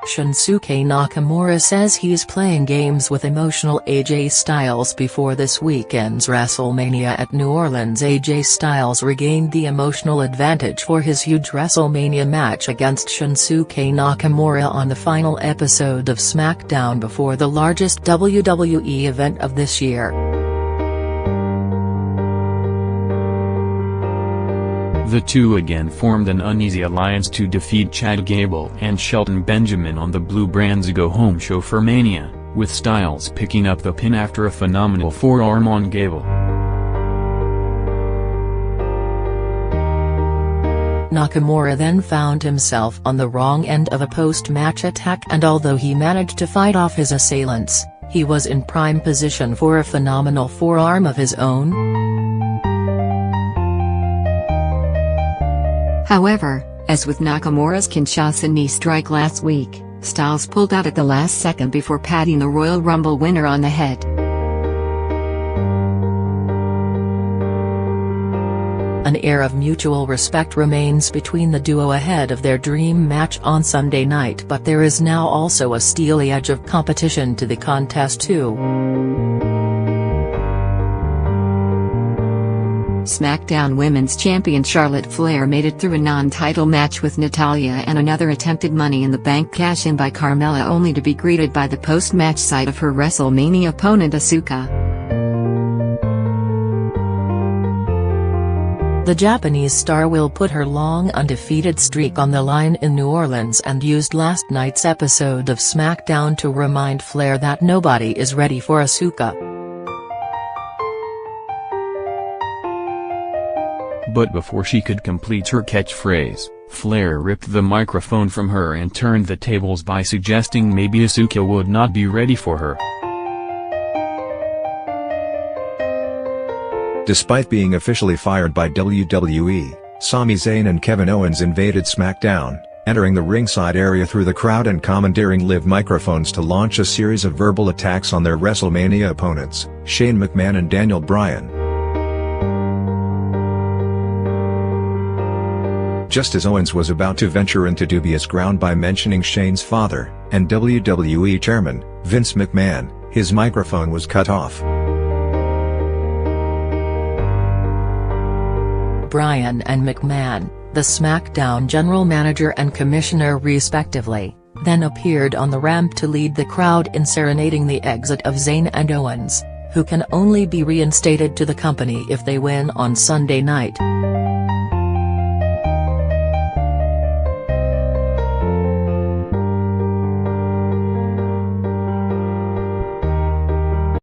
Shinsuke Nakamura says he's playing games with emotional AJ Styles before this weekend's WrestleMania at New Orleans. AJ Styles regained the emotional advantage for his huge WrestleMania match against Shinsuke Nakamura on the final episode of SmackDown before the largest WWE event of this year. The two again formed an uneasy alliance to defeat Chad Gable and Shelton Benjamin on the Blue Brand's Go Home show for Mania, with Styles picking up the pin after a phenomenal forearm on Gable. Nakamura then found himself on the wrong end of a post-match attack, and although he managed to fight off his assailants, he was in prime position for a phenomenal forearm of his own. However, as with Nakamura's Kinshasa knee strike last week, Styles pulled out at the last second before patting the Royal Rumble winner on the head. An air of mutual respect remains between the duo ahead of their dream match on Sunday night, but there is now also a steely edge of competition to the contest too. SmackDown Women's Champion Charlotte Flair made it through a non-title match with Natalya and another attempted Money in the Bank cash-in by Carmella, only to be greeted by the post-match sight of her WrestleMania opponent Asuka. The Japanese star will put her long undefeated streak on the line in New Orleans and used last night's episode of SmackDown to remind Flair that nobody is ready for Asuka. But before she could complete her catchphrase, Flair ripped the microphone from her and turned the tables by suggesting maybe Asuka would not be ready for her. Despite being officially fired by WWE, Sami Zayn and Kevin Owens invaded SmackDown, entering the ringside area through the crowd and commandeering live microphones to launch a series of verbal attacks on their WrestleMania opponents, Shane McMahon and Daniel Bryan. Just as Owens was about to venture into dubious ground by mentioning Shane's father, and WWE Chairman, Vince McMahon, his microphone was cut off. Bryan and McMahon, the SmackDown general manager and commissioner respectively, then appeared on the ramp to lead the crowd in serenading the exit of Zayn and Owens, who can only be reinstated to the company if they win on Sunday night.